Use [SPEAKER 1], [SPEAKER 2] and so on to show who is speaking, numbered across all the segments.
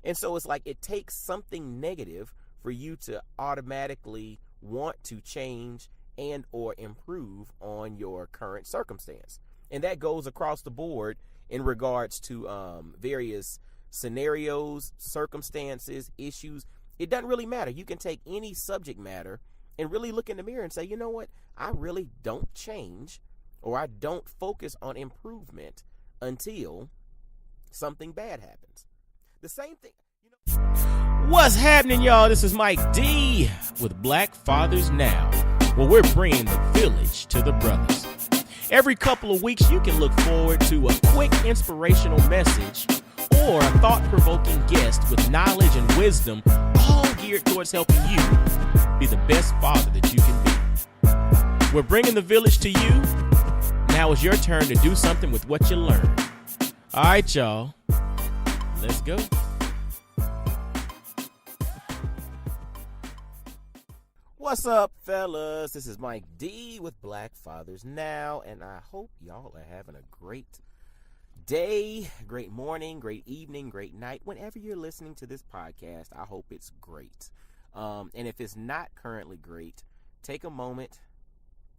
[SPEAKER 1] And so it's like it takes something negative for you to automatically want to change and or improve on your current circumstance. And that goes across the board in regards to various scenarios, circumstances, issues. It doesn't really matter. You can take any subject matter and really look in the mirror and say, you know what? I really don't change, or I don't focus on improvement until something bad happens. The same thing. What's happening, y'all? This is Mike D with Black Fathers Now, where we're bringing the village to the brothers. Every couple of weeks, you can look forward to a quick inspirational message or a thought-provoking guest with knowledge and wisdom, all geared towards helping you be the best father that you can be. We're bringing the village to you. Now it's your turn to do something with what you learned. All right, y'all. Let's go. What's up, fellas? This is Mike D with Black Fathers Now, and I hope y'all are having a great day, great morning, great evening, great night. Whenever you're listening to this podcast, I hope it's great. And if it's not currently great, take a moment,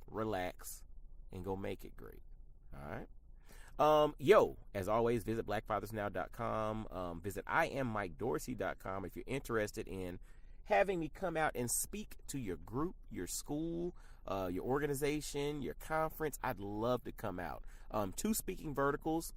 [SPEAKER 1] relax, and go make it great. All right? As always, visit blackfathersnow.com. Visit IamMikeDorsey.com if you're interested in having me come out and speak to your group, your school, your organization, your conference. I'd love to come out. 2 speaking verticals.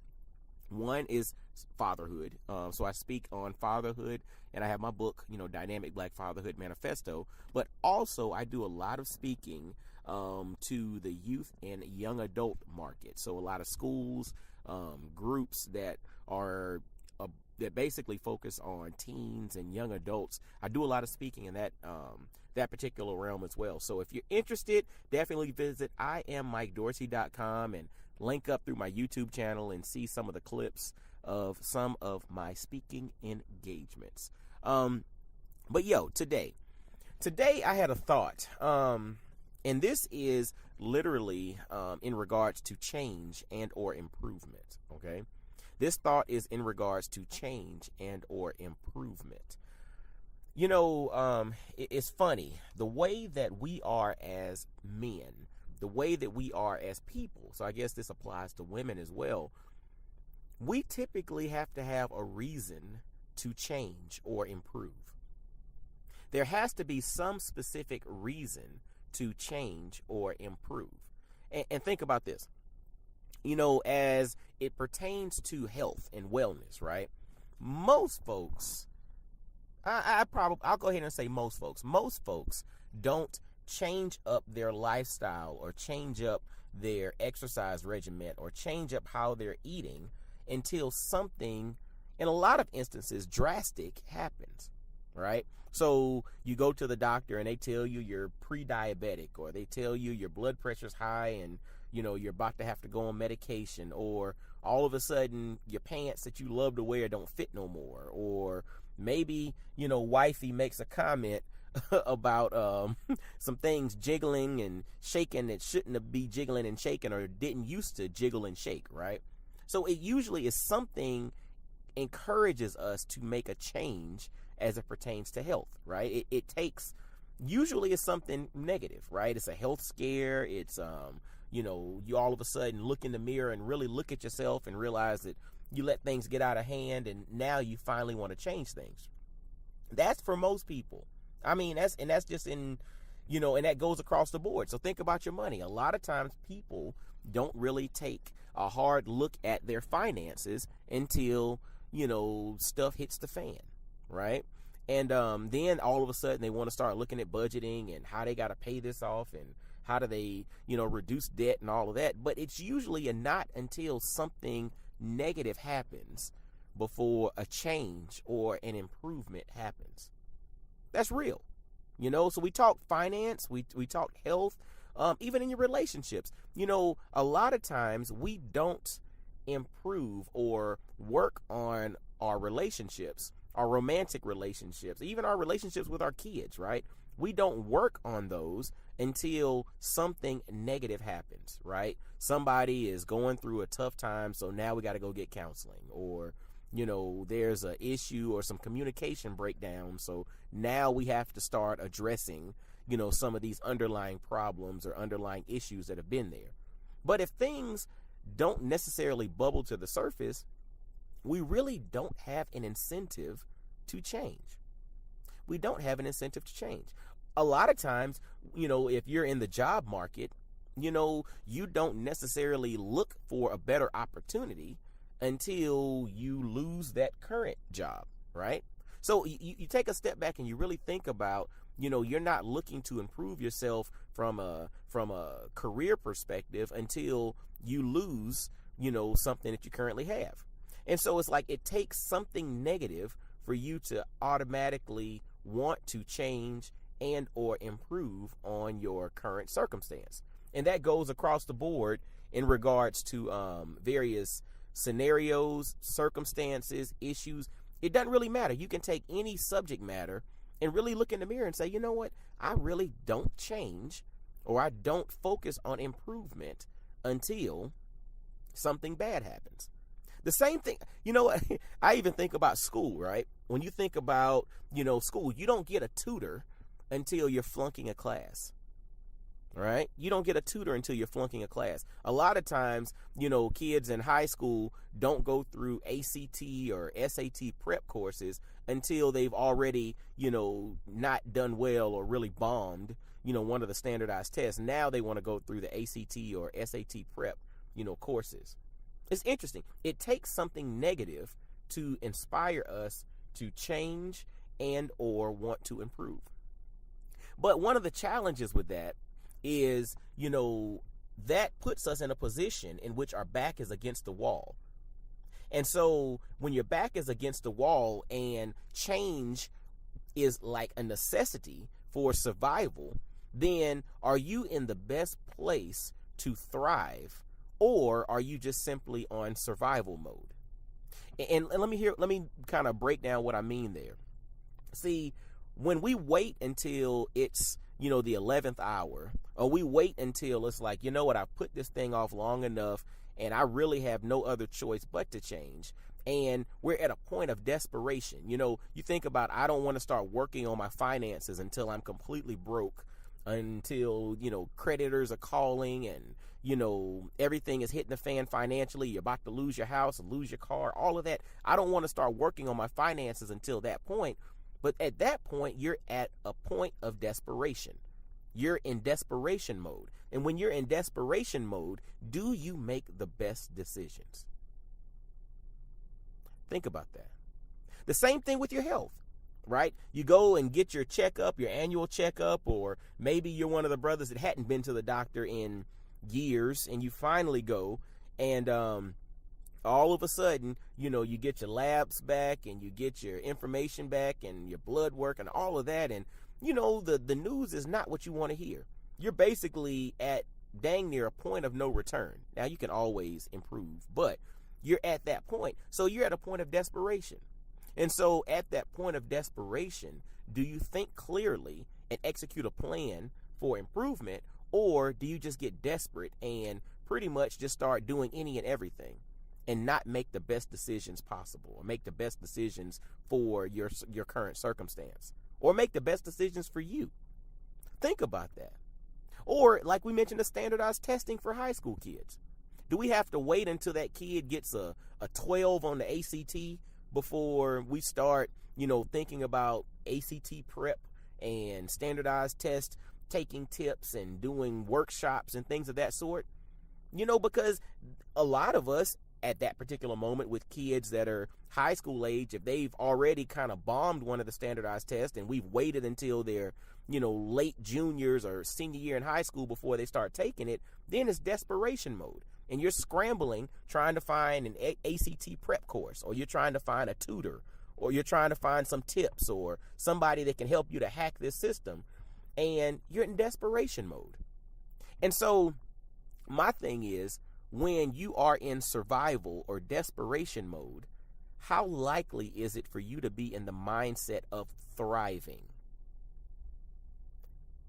[SPEAKER 1] One is fatherhood. So I speak on fatherhood, and I have my book, Dynamic Black Fatherhood Manifesto. But also I do a lot of speaking to the youth and young adult market. So a lot of schools, groups that are that basically focus on teens and young adults. I do a lot of speaking in that particular realm as well. So if you're interested, definitely visit IamMikeDorsey.com and link up through my YouTube channel and see some of the clips of some of my speaking engagements. Today I had a thought, and this is literally in regards to change and or improvement. Okay. This thought is in regards to change and or improvement. It's funny, the way that we are as men, the way that we are as people, so I guess this applies to women as well, we typically have to have a reason to change or improve. There has to be some specific reason to change or improve. And think about this. As it pertains to health and wellness, right? Most folks, I'll go ahead and say most folks don't change up their lifestyle or change up their exercise regimen or change up how they're eating until something, in a lot of instances, drastic happens, right? So you go to the doctor and they tell you you're pre-diabetic, or they tell you your blood pressure's high and you're about to have to go on medication, or all of a sudden your pants that you love to wear don't fit no more, or maybe, wifey makes a comment about some things jiggling and shaking that shouldn't be jiggling and shaking, or didn't used to jiggle and shake, right? So it usually is something encourages us to make a change as it pertains to health, right? It takes, usually it's something negative, right? It's a health scare. It's, you all of a sudden look in the mirror and really look at yourself and realize that you let things get out of hand, and now you finally want to change things. That's for most people. I mean, that's just in, and that goes across the board. So think about your money. A lot of times people don't really take a hard look at their finances until, stuff hits the fan, right? And then all of a sudden they want to start looking at budgeting and how they got to pay this off and how do they, reduce debt and all of that. But it's usually not until something negative happens before a change or an improvement happens. That's real. So we talk finance, we talk health, even in your relationships. A lot of times we don't improve or work on our relationships, our romantic relationships, even our relationships with our kids, right? We don't work on those until something negative happens, right? Somebody is going through a tough time, so now we got to go get counseling. Or, there's an issue or some communication breakdown. So now we have to start addressing, some of these underlying problems or underlying issues that have been there. But if things don't necessarily bubble to the surface, we really don't have an incentive to change. We don't have an incentive to change. A lot of times, if you're in the job market, you don't necessarily look for a better opportunity until you lose that current job, right? So you take a step back and you really think about, you're not looking to improve yourself from a career perspective until you lose, something that you currently have. And so it's like it takes something negative for you to automatically want to change and or improve on your current circumstance. And that goes across the board in regards to various scenarios, circumstances, issues. It doesn't really matter. You can take any subject matter and really look in the mirror and say, you know what? I really don't change, or I don't focus on improvement until something bad happens. The same thing, I even think about school, right? When you think about, school, you don't get a tutor until you're flunking a class. Right? You don't get a tutor until you're flunking a class. A lot of times, kids in high school don't go through ACT or SAT prep courses until they've already, not done well or really bombed, one of the standardized tests. Now they want to go through the ACT or SAT prep, courses. It's interesting. It takes something negative to inspire us to change and or want to improve. But one of the challenges with that is, that puts us in a position in which our back is against the wall. And so when your back is against the wall and change is like a necessity for survival, then are you in the best place to thrive, or are you just simply on survival mode? And let me kind of break down what I mean there. See, when we wait until it's the 11th hour, or we wait until it's like, I've put this thing off long enough and I really have no other choice but to change. And we're at a point of desperation. You think about, I don't want to start working on my finances until I'm completely broke, until, creditors are calling and, everything is hitting the fan financially. You're about to lose your house, lose your car, all of that. I don't want to start working on my finances until that point. But at that point, you're at a point of desperation. You're in desperation mode. And when you're in desperation mode, do you make the best decisions? Think about that. The same thing with your health, right? You go and get your checkup, your annual checkup, or maybe you're one of the brothers that hadn't been to the doctor in years, and you finally go, and all of a sudden, you get your labs back and you get your information back and your blood work and all of that. And, the news is not what you want to hear. You're basically at dang near a point of no return. Now, you can always improve, but you're at that point. So you're at a point of desperation. And so at that point of desperation, do you think clearly and execute a plan for improvement, or do you just get desperate and pretty much just start doing any and everything and not make the best decisions possible, or make the best decisions for your current circumstance, or make the best decisions for you? Think about that. Or like we mentioned, the standardized testing for high school kids. Do we have to wait until that kid gets a 12 on the ACT before we start, thinking about ACT prep and standardized test taking tips and doing workshops and things of that sort? Because a lot of us at that particular moment with kids that are high school age, if they've already kind of bombed one of the standardized tests and we've waited until they're, late juniors or senior year in high school before they start taking it, then it's desperation mode. And you're scrambling, trying to find an ACT prep course, or you're trying to find a tutor, or you're trying to find some tips or somebody that can help you to hack this system. And you're in desperation mode. And so my thing is, when you are in survival or desperation mode, how likely is it for you to be in the mindset of thriving?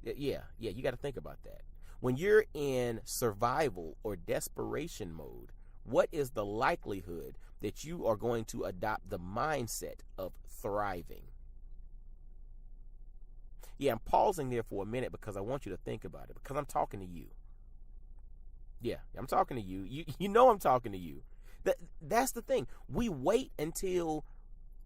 [SPEAKER 1] Yeah, you got to think about that. When you're in survival or desperation mode, What is the likelihood that you are going to adopt the mindset of thriving? Yeah, I'm pausing there for a minute because I want you to think about it, because I'm talking to you. Yeah, I'm talking to you. You know I'm talking to you. That's the thing. We wait until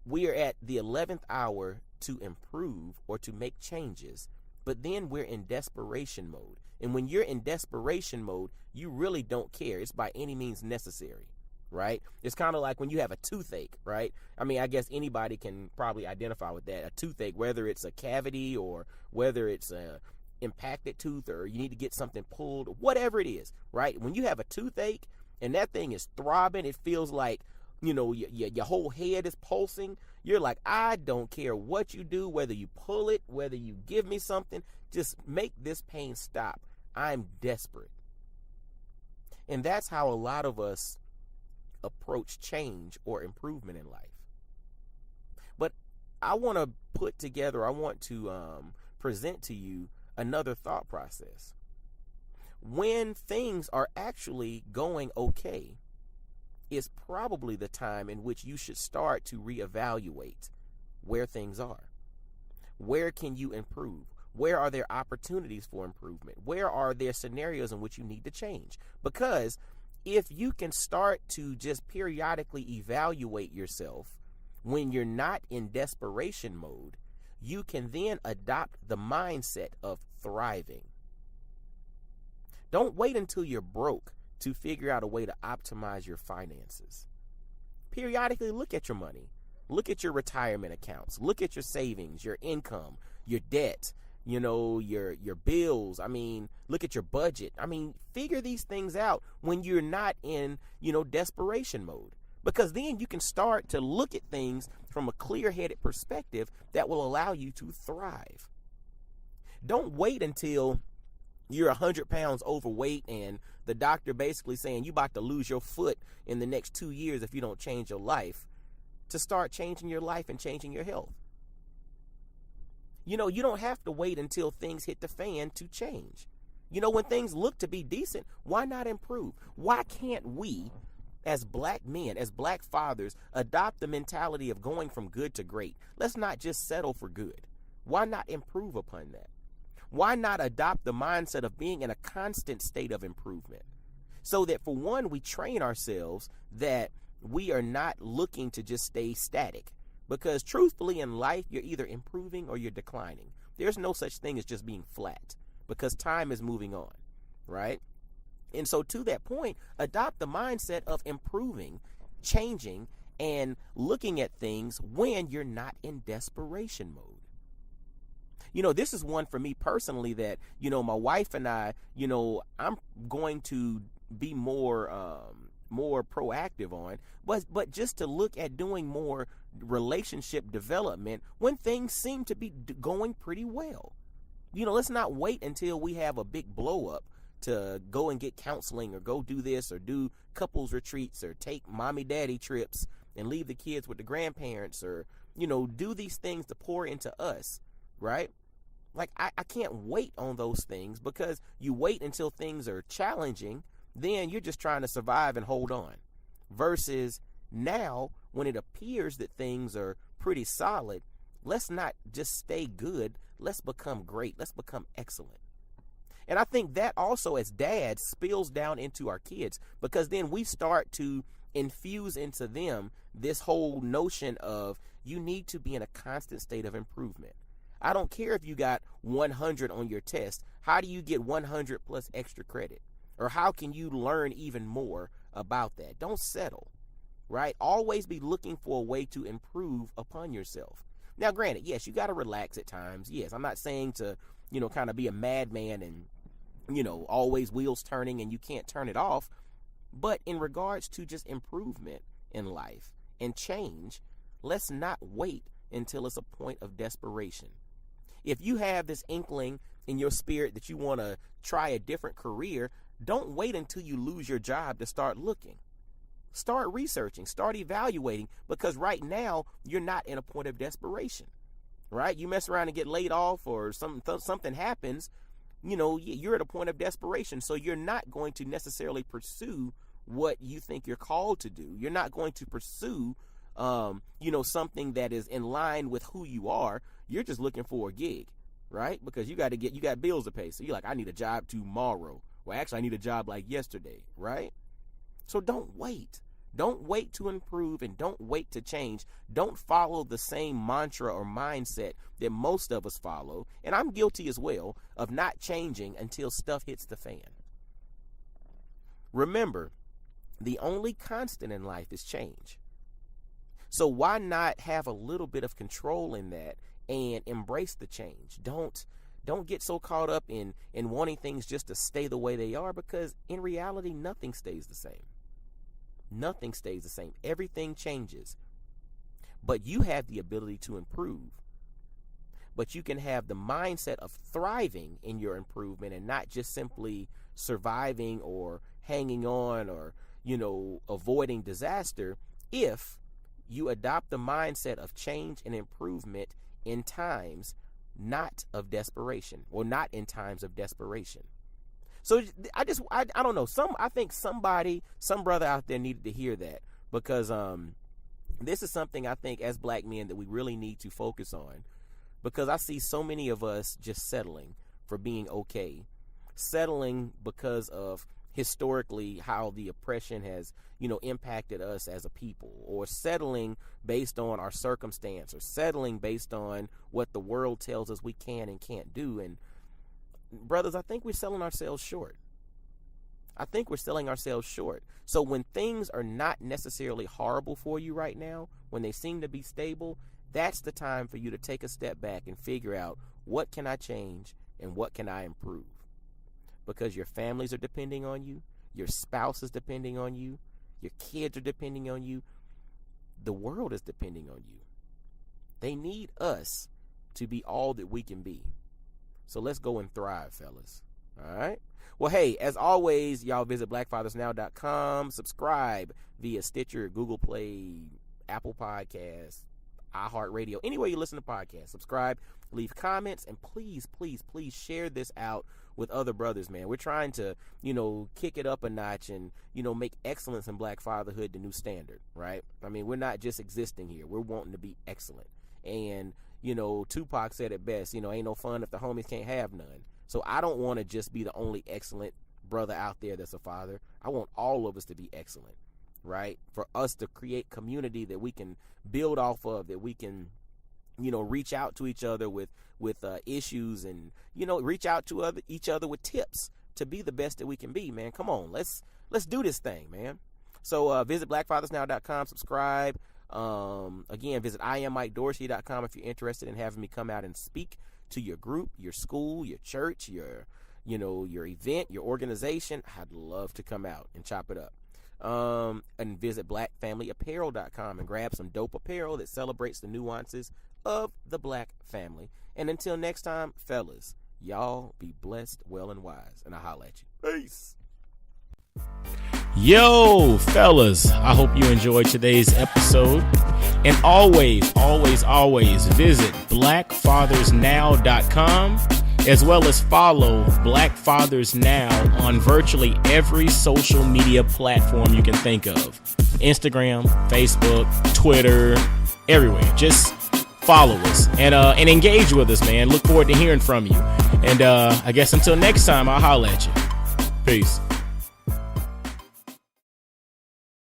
[SPEAKER 1] we are at the 11th hour to improve or to make changes, but then we're in desperation mode. And when you're in desperation mode, you really don't care. It's by any means necessary, right? It's kind of like when you have a toothache, right? I mean, I guess anybody can probably identify with that. A toothache, whether it's a cavity or whether it's a impacted tooth or you need to get something pulled, whatever it is, right? When you have a toothache and that thing is throbbing, it feels like, you know, your whole head is pulsing. You're like, I don't care what you do, whether you pull it, whether you give me something, just make this pain stop. I'm desperate. And that's how a lot of us approach change or improvement in life. But I want to present to you another thought process. When things are actually going okay, is probably the time in which you should start to reevaluate where things are. Where can you improve? Where are there opportunities for improvement? Where are there scenarios in which you need to change? Because if you can start to just periodically evaluate yourself when you're not in desperation mode, you can then adopt the mindset of thriving. Don't wait until you're broke to figure out a way to optimize your finances. Periodically look at your money. Look at your retirement accounts. Look at your savings, your income, your debt, your bills. I mean, look at your budget. I mean, figure these things out when you're not in, desperation mode. Because then you can start to look at things from a clear-headed perspective that will allow you to thrive. Don't wait until you're 100 pounds overweight and the doctor basically saying you about to lose your foot in the next 2 years if you don't change your life, to start changing your life and changing your health. You don't have to wait until things hit the fan to change. When things look to be decent, why not improve? Why can't we, as black men, as black fathers, adopt the mentality of going from good to great? Let's not just settle for good. Why not improve upon that? Why not adopt the mindset of being in a constant state of improvement? So that, for one, we train ourselves that we are not looking to just stay static. Because truthfully, in life, you're either improving or you're declining. There's no such thing as just being flat, because time is moving on, right? And so to that point, adopt the mindset of improving, changing, and looking at things when you're not in desperation mode. This is one for me personally that, my wife and I, I'm going to be more proactive on, but just to look at doing more relationship development when things seem to be going pretty well. Let's not wait until we have a big blow up to go and get counseling or go do this or do couples retreats or take mommy daddy trips and leave the kids with the grandparents or, do these things to pour into us, right? Like, I can't wait on those things, because you wait until things are challenging, then you're just trying to survive and hold on. Versus now, when it appears that things are pretty solid, let's not just stay good. Let's become great. Let's become excellent. And I think that also, as dads, spills down into our kids, because then we start to infuse into them this whole notion of you need to be in a constant state of improvement. I don't care if you got 100 on your test. How do you get 100 plus extra credit? Or how can you learn even more about that? Don't settle, right? Always be looking for a way to improve upon yourself. Now, granted, yes, you got to relax at times. Yes, I'm not saying to, kind of be a madman and, always wheels turning and you can't turn it off. But in regards to just improvement in life and change, let's not wait until it's a point of desperation. If you have this inkling in your spirit that you want to try a different career, don't wait until you lose your job to start looking. Start researching, start evaluating, because right now you're not in a point of desperation, right? You mess around and get laid off or something happens, you're at a point of desperation. So you're not going to necessarily pursue what you think you're called to do. You're not going to pursue, something that is in line with who you are. You're just looking for a gig, right? Because you got bills to pay. So you're like, I need a job tomorrow. Well, actually, I need a job like yesterday, right? So don't wait. Don't wait to improve, and don't wait to change. Don't follow the same mantra or mindset that most of us follow. And I'm guilty as well of not changing until stuff hits the fan. Remember, the only constant in life is change. So why not have a little bit of control in that and embrace the change? Don't get so caught up in wanting things just to stay the way they are, because in reality, nothing stays the same. Nothing stays the same. Everything changes. But you have the ability to improve. But you can have the mindset of thriving in your improvement and not just simply surviving or hanging on or, avoiding disaster, if you adopt the mindset of change and improvement in times not of desperation, or not in times of desperation. So I don't know. I think some brother out there needed to hear that, because this is something I think as black men that we really need to focus on, because I see so many of us just settling for being okay, settling because of historically how the oppression has, impacted us as a people, or settling based on our circumstance, or settling based on what the world tells us we can and can't do. And brothers, I think we're selling ourselves short. So when things are not necessarily horrible for you right now, when they seem to be stable, that's the time for you to take a step back and figure out, what can I change and what can I improve? Because your families are depending on you, your spouse is depending on you, your kids are depending on you, the world is depending on you. They need us to be all that we can be. So let's go and thrive, fellas. All right? Well, hey, as always, y'all visit blackfathersnow.com. Subscribe via Stitcher, Google Play, Apple Podcasts, iHeartRadio. Anywhere you listen to podcasts, subscribe, leave comments, and please, please, please share this out with other brothers, man. We're trying to, kick it up a notch and, make excellence in black fatherhood the new standard, right? I mean, we're not just existing here. We're wanting to be excellent. And Tupac said it best, ain't no fun if the homies can't have none. So I don't want to just be the only excellent brother out there that's a father. I want all of us to be excellent, right? For us to create community that we can build off of, that we can, reach out to each other with issues, and, reach out to each other with tips to be the best that we can be, man. Come on, let's do this thing, man. So visit blackfathersnow.com, subscribe. Again, visit IamMikeDorsey.com if you're interested in having me come out and speak to your group, your school, your church, your event, your organization. I'd love to come out and chop it up. And visit blackfamilyapparel.com and grab some dope apparel that celebrates the nuances of the black family. And until next time, fellas, y'all be blessed, well, and wise. And I'll holla at you. Peace.
[SPEAKER 2] Yo, fellas, I hope you enjoyed today's episode. And always, always, always visit blackfathersnow.com, as well as follow Black Fathers Now on virtually every social media platform you can think of. Instagram, Facebook, Twitter, everywhere. Just follow us and engage with us, man. Look forward to hearing from you. And I guess until next time, I'll holla at you. Peace.